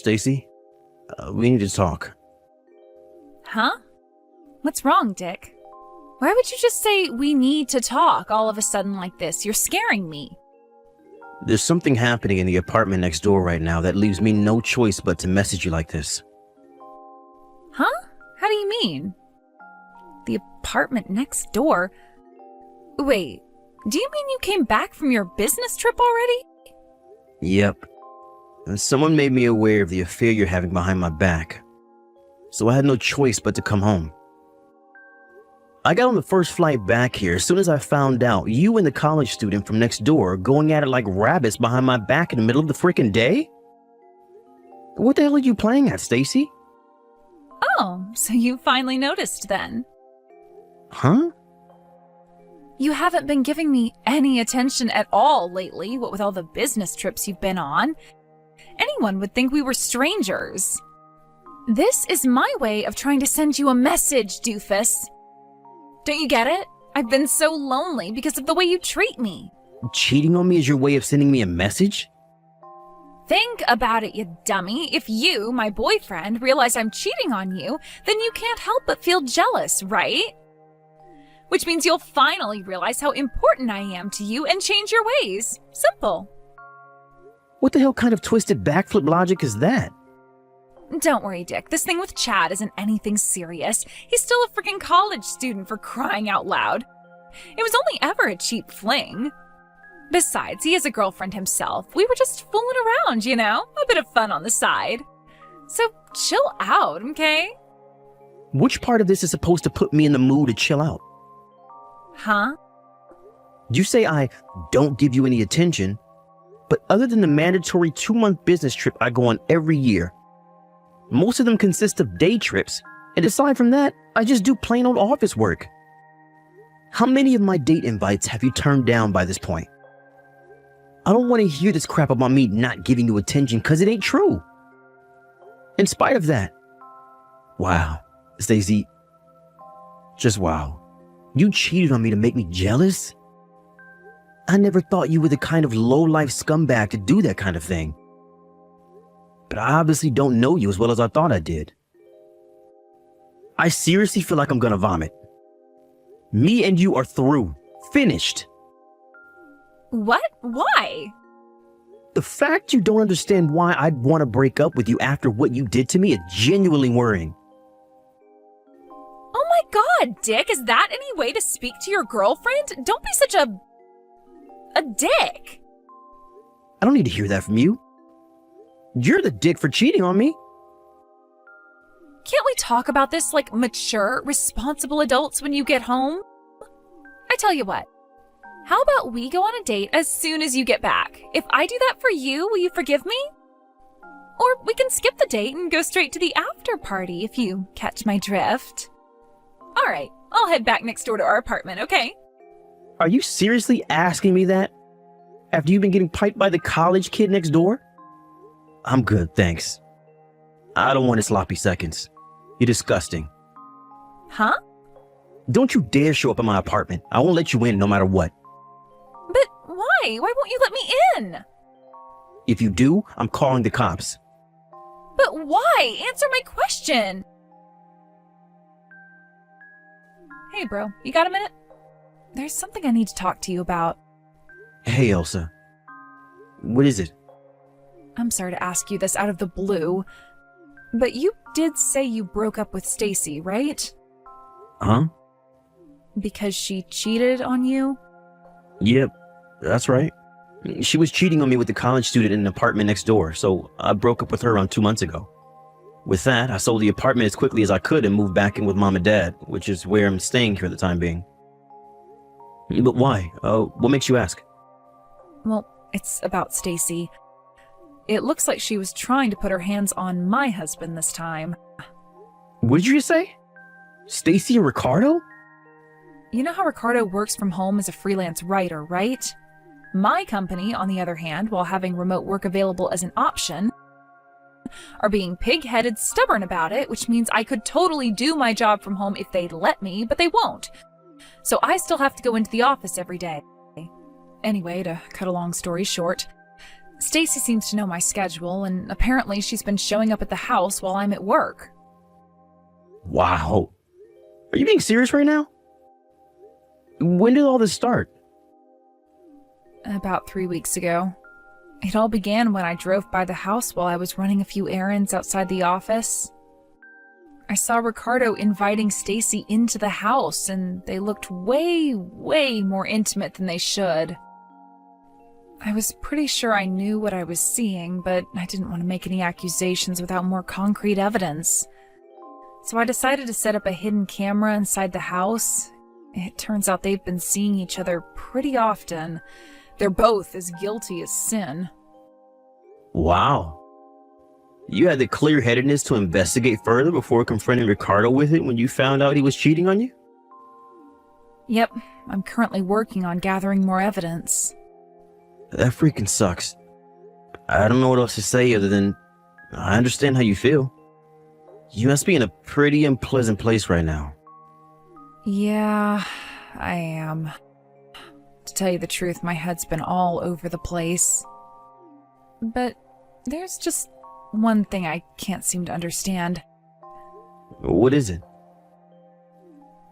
Stacy, we need to talk. Huh? What's wrong, Dick? Why would you just say we need to talk all of a sudden like this? You're scaring me. There's something happening in the apartment next door right now that leaves me no choice but to message you like this. Huh? How do you mean? The apartment next door? Wait, do you mean you came back from your business trip already? Yep. And someone made me aware of the affair you're having behind my back. So I had no choice but to come home. I got on the first flight back here as soon as I found out you and the college student from next door are going at it like rabbits behind my back in the middle of the freaking day? What the hell are you playing at, Stacy? Oh, so you finally noticed then. Huh? You haven't been giving me any attention at all lately, what with all the business trips you've been on. Anyone would think we were strangers. This is my way of trying to send you a message, doofus. Don't you get it? I've been so lonely because of the way you treat me. Cheating on me is your way of sending me a message? Think about it, you dummy. If you, my boyfriend, realize I'm cheating on you, then you can't help but feel jealous, right? Which means you'll finally realize how important I am to you and change your ways. Simple. What the hell kind of twisted backflip logic is that? Don't worry, Dick. This thing with Chad isn't anything serious. He's still a freaking college student, for crying out loud. It was only ever a cheap fling. Besides, he has a girlfriend himself. We were just fooling around, you know? A bit of fun on the side. So chill out, okay? Which part of this is supposed to put me in the mood to chill out? Huh? You say I don't give you any attention, but other than the mandatory 2-month business trip I go on every year, most of them consist of day trips, and aside from that, I just do plain old office work. How many of my date invites have you turned down by this point? I don't want to hear this crap about me not giving you attention because it ain't true. In spite of that, wow, Stacey, just wow. You cheated on me to make me jealous? I never thought you were the kind of low-life scumbag to do that kind of thing. But I obviously don't know you as well as I thought I did. I seriously feel like I'm gonna vomit. Me and you are through. Finished. What? Why? The fact you don't understand why I'd want to break up with you after what you did to me is genuinely worrying. Oh my god, Dick, is that any way to speak to your girlfriend? Don't be such a dick. I don't need to hear that from you. You're the dick for cheating on me. Can't we talk about this like mature, responsible adults when you get home? I tell you what, how about we go on a date as soon as you get back? If I do that for you, will you forgive me? Or we can skip the date and go straight to the after party if you catch my drift. All right, I'll head back next door to our apartment, okay? Are you seriously asking me that? After you've been getting piped by the college kid next door? I'm good, thanks. I don't want any sloppy seconds. You're disgusting. Huh? Don't you dare show up at my apartment. I won't let you in no matter what. But why? Why won't you let me in? If you do, I'm calling the cops. But why? Answer my question. Hey, bro, you got a minute? There's something I need to talk to you about. Hey, Elsa. What is it? I'm sorry to ask you this out of the blue, but you did say you broke up with Stacy, right? Huh? Because she cheated on you? Yep, that's right. She was cheating on me with the college student in an apartment next door, so I broke up with her around 2 months ago. With that, I sold the apartment as quickly as I could and moved back in with Mom and Dad, which is where I'm staying here for the time being. But why? What makes you ask? Well, it's about Stacy. It looks like she was trying to put her hands on my husband this time. What did you just say? Stacy and Ricardo? You know how Ricardo works from home as a freelance writer, right? My company, on the other hand, while having remote work available as an option, are being pig-headed stubborn about it, which means I could totally do my job from home if they'd let me, but they won't. So I still have to go into the office every day. Anyway, to cut a long story short, Stacy seems to know my schedule, and apparently she's been showing up at the house while I'm at work. Wow. Are you being serious right now? When did all this start? About 3 weeks ago. It all began when I drove by the house while I was running a few errands outside the office. I saw Ricardo inviting Stacy into the house, and they looked way, way more intimate than they should. I was pretty sure I knew what I was seeing, but I didn't want to make any accusations without more concrete evidence. So I decided to set up a hidden camera inside the house. It turns out they've been seeing each other pretty often. They're both as guilty as sin. Wow. You had the clear-headedness to investigate further before confronting Ricardo with it when you found out he was cheating on you? Yep, I'm currently working on gathering more evidence. That freaking sucks. I don't know what else to say other than I understand how you feel. You must be in a pretty unpleasant place right now. Yeah, I am. To tell you the truth, my head's been all over the place. But there's just one thing I can't seem to understand. What is it?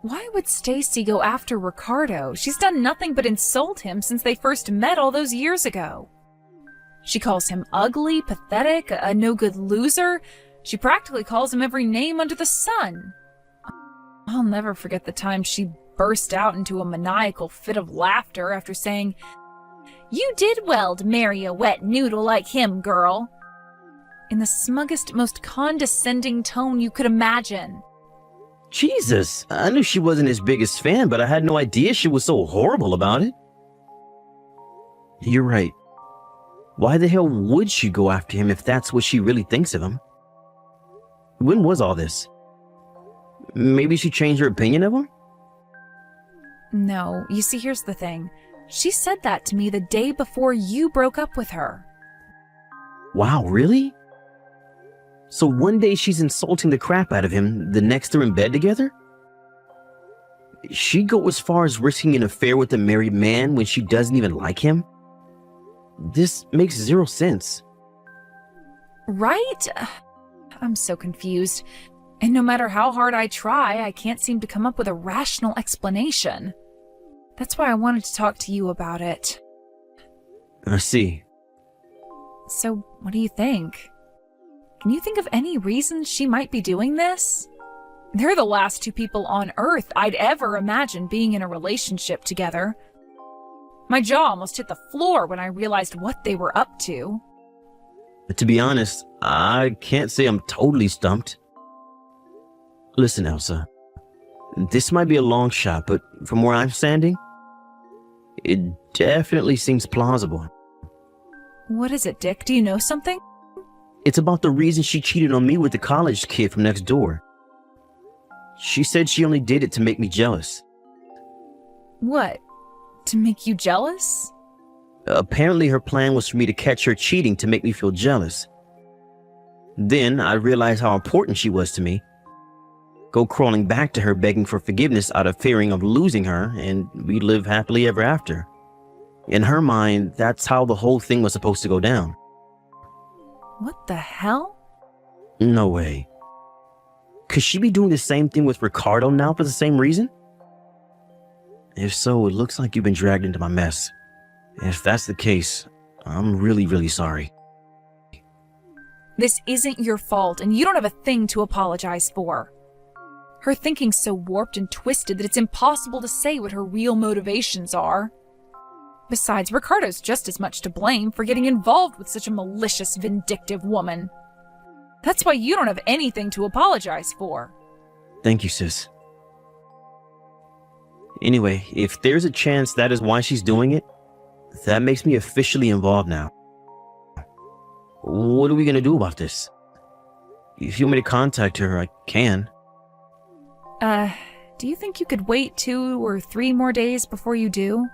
Why would Stacy go after Ricardo? She's done nothing but insult him since they first met all those years ago. She calls him ugly, pathetic, a no-good loser. She practically calls him every name under the sun. I'll never forget the time she burst out into a maniacal fit of laughter after saying, "You did well to marry a wet noodle like him, girl," in the smuggest, most condescending tone you could imagine. Jesus, I knew she wasn't his biggest fan, but I had no idea she was so horrible about it. You're right. Why the hell would she go after him if that's what she really thinks of him? When was all this? Maybe she changed her opinion of him? No, you see, here's the thing. She said that to me the day before you broke up with her. Wow, really? So one day she's insulting the crap out of him, the next they're in bed together? She'd go as far as risking an affair with a married man when she doesn't even like him? This makes zero sense. Right? I'm so confused. And no matter how hard I try, I can't seem to come up with a rational explanation. That's why I wanted to talk to you about it. I see. So, what do you think? Can you think of any reason she might be doing this? They're the last two people on Earth I'd ever imagine being in a relationship together. My jaw almost hit the floor when I realized what they were up to. But to be honest, I can't say I'm totally stumped. Listen, Elsa. This might be a long shot, but from where I'm standing, it definitely seems plausible. What is it, Dick? Do you know something? It's about the reason she cheated on me with the college kid from next door. She said she only did it to make me jealous. What? To make you jealous? Apparently her plan was for me to catch her cheating to make me feel jealous. Then I realized how important she was to me. Go crawling back to her begging for forgiveness out of fearing of losing her, and we live happily ever after. In her mind, that's how the whole thing was supposed to go down. What the hell? No way. Could she be doing the same thing with Ricardo now for the same reason? If so, it looks like you've been dragged into my mess. If that's the case, I'm really, really sorry. This isn't your fault, and you don't have a thing to apologize for. Her thinking's so warped and twisted that it's impossible to say what her real motivations are. Besides, Ricardo's just as much to blame for getting involved with such a malicious, vindictive woman. That's why you don't have anything to apologize for. Thank you, sis. Anyway, if there's a chance that is why she's doing it, that makes me officially involved now. What are we gonna do about this? If you want me to contact her, I can. Do you think you could wait 2 or 3 more days before you do?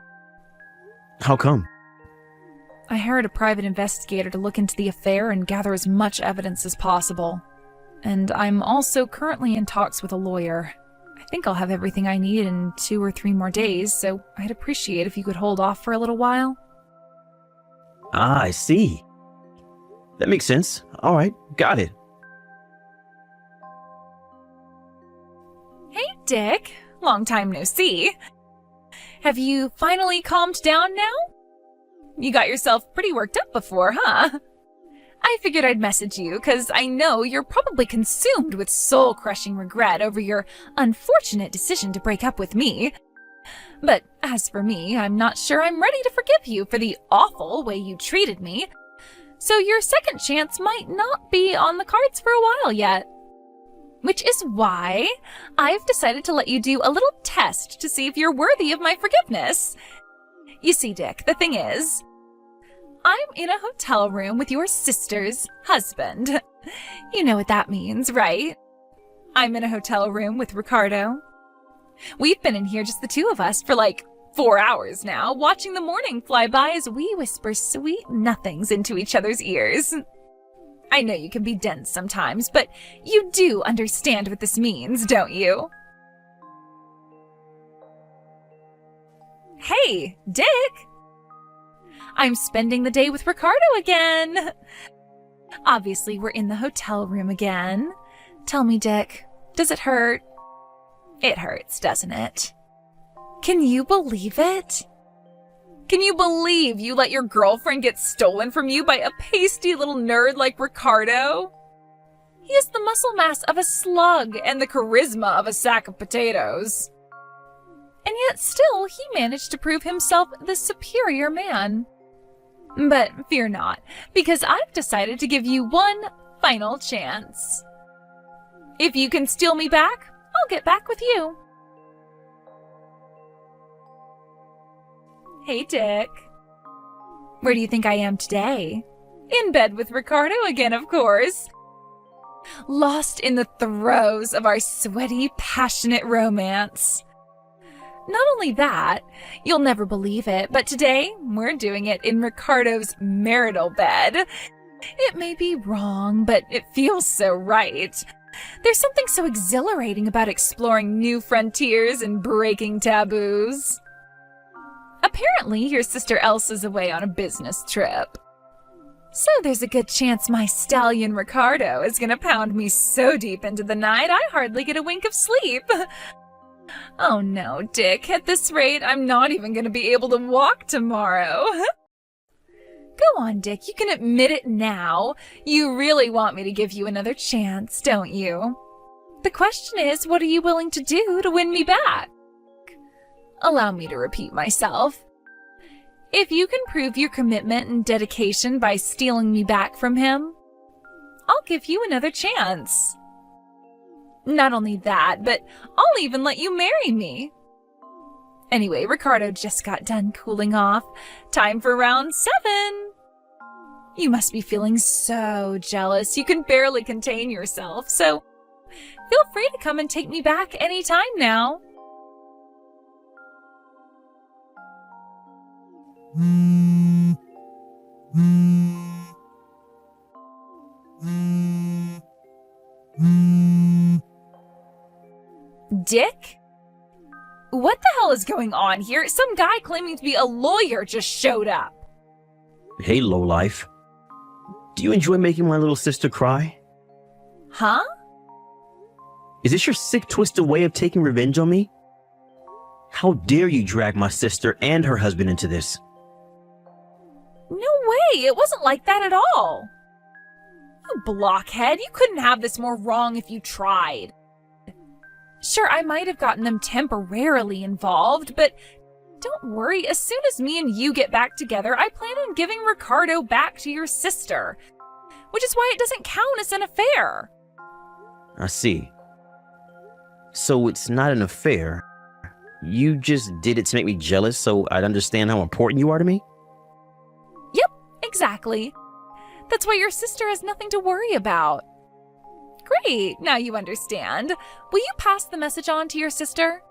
How come? I hired a private investigator to look into the affair and gather as much evidence as possible. And I'm also currently in talks with a lawyer. I think I'll have everything I need in 2 or 3 more days, so I'd appreciate if you could hold off for a little while. Ah, I see. That makes sense. All right, got it. Hey, Dick. Long time no see. Have you finally calmed down now? You got yourself pretty worked up before, huh? I figured I'd message you because I know you're probably consumed with soul-crushing regret over your unfortunate decision to break up with me. But as for me, I'm not sure I'm ready to forgive you for the awful way you treated me. So your second chance might not be on the cards for a while yet. Which is why I've decided to let you do a little test to see if you're worthy of my forgiveness. You see, Dick, the thing is, I'm in a hotel room with your sister's husband. You know what that means, right? I'm in a hotel room with Ricardo. We've been in here just the two of us for like 4 hours now, watching the morning fly by as we whisper sweet nothings into each other's ears. I know you can be dense sometimes, but you do understand what this means, don't you? Hey, Dick! I'm spending the day with Ricardo again. Obviously, we're in the hotel room again. Tell me, Dick, does it hurt? It hurts, doesn't it? Can you believe it? Can you believe you let your girlfriend get stolen from you by a pasty little nerd like Ricardo? He has the muscle mass of a slug and the charisma of a sack of potatoes. And yet still, he managed to prove himself the superior man. But fear not, because I've decided to give you one final chance. If you can steal me back, I'll get back with you. Hey, Dick. Where do you think I am today? In bed with Ricardo again, of course. Lost in the throes of our sweaty, passionate romance. Not only that, you'll never believe it, but today we're doing it in Ricardo's marital bed. It may be wrong, but it feels so right. There's something so exhilarating about exploring new frontiers and breaking taboos. Apparently, your sister Elsa's away on a business trip. So there's a good chance my stallion Ricardo is gonna pound me so deep into the night I hardly get a wink of sleep. Oh no, Dick, at this rate, I'm not even gonna be able to walk tomorrow. Go on, Dick, you can admit it now. You really want me to give you another chance, don't you? The question is, what are you willing to do to win me back? Allow me to repeat myself. If you can prove your commitment and dedication by stealing me back from him, I'll give you another chance. Not only that, but I'll even let you marry me. Anyway, Ricardo just got done cooling off. Time for round 7. You must be feeling so jealous you can barely contain yourself, so feel free to come and take me back anytime now. Dick? What the hell is going on here? Some guy claiming to be a lawyer just showed up. Hey, lowlife. Do you enjoy making my little sister cry? Huh? Is this your sick, twisted way of taking revenge on me? How dare you drag my sister and her husband into this? No way! It wasn't like that at all! You blockhead! You couldn't have this more wrong if you tried. Sure, I might have gotten them temporarily involved, but don't worry, as soon as me and you get back together, I plan on giving Ricardo back to your sister, which is why it doesn't count as an affair. I see. So it's not an affair. You just did it to make me jealous so I'd understand how important you are to me? Yep, exactly. That's why your sister has nothing to worry about. Great, now you understand. Will you pass the message on to your sister?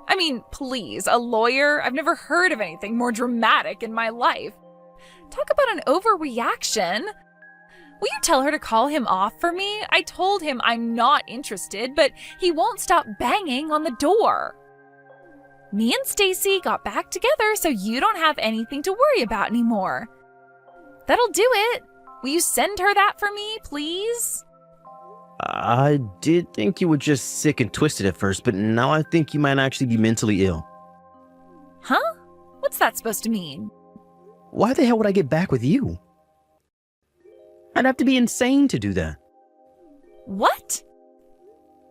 I mean, please, a lawyer? I've never heard of anything more dramatic in my life. Talk about an overreaction. Will you tell her to call him off for me? I told him I'm not interested, but he won't stop banging on the door. Me and Stacy got back together so you don't have anything to worry about anymore. That'll do it. Will you send her that for me, please? I did think you were just sick and twisted at first, but now I think you might actually be mentally ill. Huh? What's that supposed to mean? Why the hell would I get back with you? I'd have to be insane to do that. What?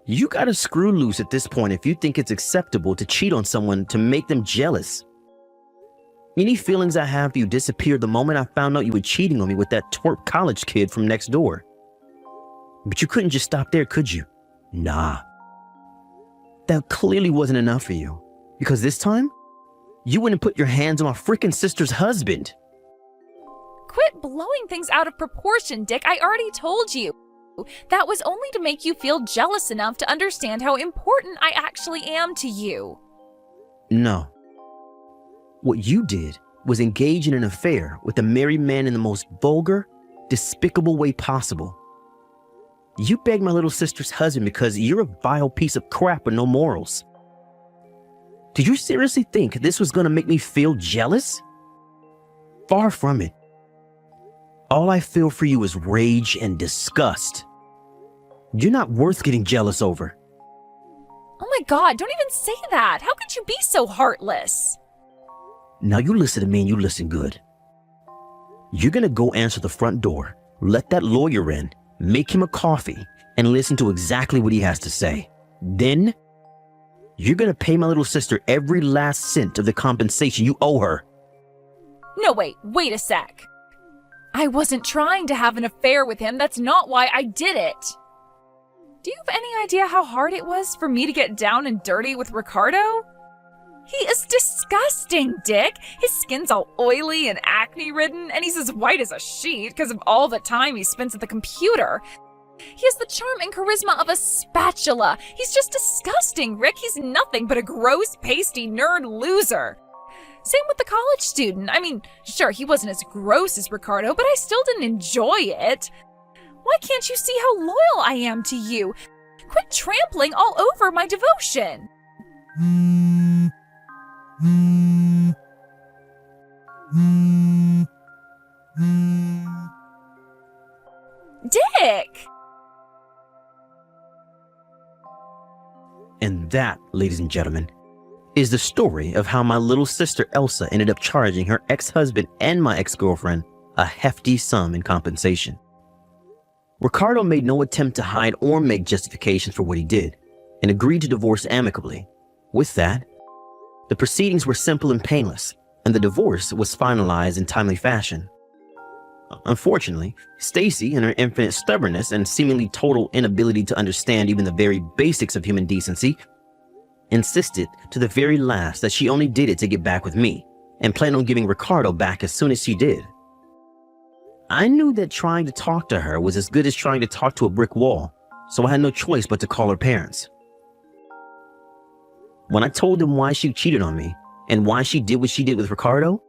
You got a screw loose at this point if you think it's acceptable to cheat on someone to make them jealous. Any feelings I have for you disappeared the moment I found out you were cheating on me with that twerp college kid from next door. But you couldn't just stop there, could you? Nah. That clearly wasn't enough for you. Because this time, you wouldn't put your hands on my freaking sister's husband. Quit blowing things out of proportion, Dick. I already told you. That was only to make you feel jealous enough to understand how important I actually am to you. No. What you did was engage in an affair with a married man in the most vulgar, despicable way possible. You begged my little sister's husband because you're a vile piece of crap with no morals. Did you seriously think this was going to make me feel jealous? Far from it. All I feel for you is rage and disgust. You're not worth getting jealous over. Oh my God, don't even say that. How could you be so heartless? Now you listen to me and you listen good. You're going to go answer the front door, let that lawyer in, make him a coffee, and listen to exactly what he has to say. Then, you're going to pay my little sister every last cent of the compensation you owe her. No, wait a sec. I wasn't trying to have an affair with him. That's not why I did it. Do you have any idea how hard it was for me to get down and dirty with Ricardo? He is disgusting, Dick. His skin's all oily and acne-ridden, and he's as white as a sheet because of all the time he spends at the computer. He has the charm and charisma of a spatula. He's just disgusting, Rick. He's nothing but a gross, pasty nerd loser. Same with the college student. I mean, sure, he wasn't as gross as Ricardo, but I still didn't enjoy it. Why can't you see how loyal I am to you? Quit trampling all over my devotion. Dick! And that, ladies and gentlemen, is the story of how my little sister Elsa ended up charging her ex-husband and my ex-girlfriend a hefty sum in compensation. Ricardo made no attempt to hide or make justifications for what he did and agreed to divorce amicably. With that, the proceedings were simple and painless, and the divorce was finalized in timely fashion. Unfortunately, Stacy, in her infinite stubbornness and seemingly total inability to understand even the very basics of human decency, insisted to the very last that she only did it to get back with me and planned on giving Ricardo back as soon as she did. I knew that trying to talk to her was as good as trying to talk to a brick wall, so I had no choice but to call her parents. When I told them why she cheated on me and why she did what she did with Ricardo,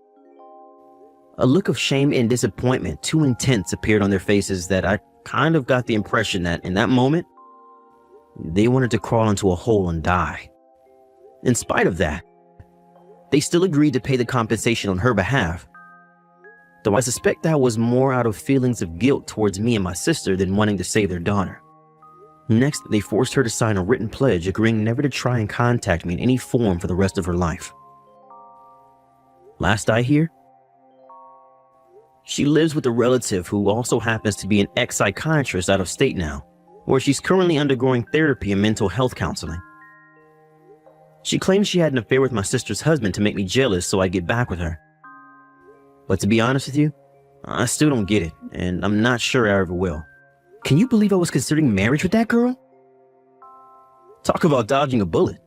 a look of shame and disappointment too intense appeared on their faces that I kind of got the impression that in that moment, they wanted to crawl into a hole and die. In spite of that, they still agreed to pay the compensation on her behalf, though I suspect that was more out of feelings of guilt towards me and my sister than wanting to save their daughter. Next, they forced her to sign a written pledge agreeing never to try and contact me in any form for the rest of her life. Last I hear, she lives with a relative who also happens to be an ex-psychiatrist out of state now, where she's currently undergoing therapy and mental health counseling. She claims she had an affair with my sister's husband to make me jealous so I get back with her. But to be honest with you, I still don't get it, and I'm not sure I ever will. Can you believe I was considering marriage with that girl? Talk about dodging a bullet.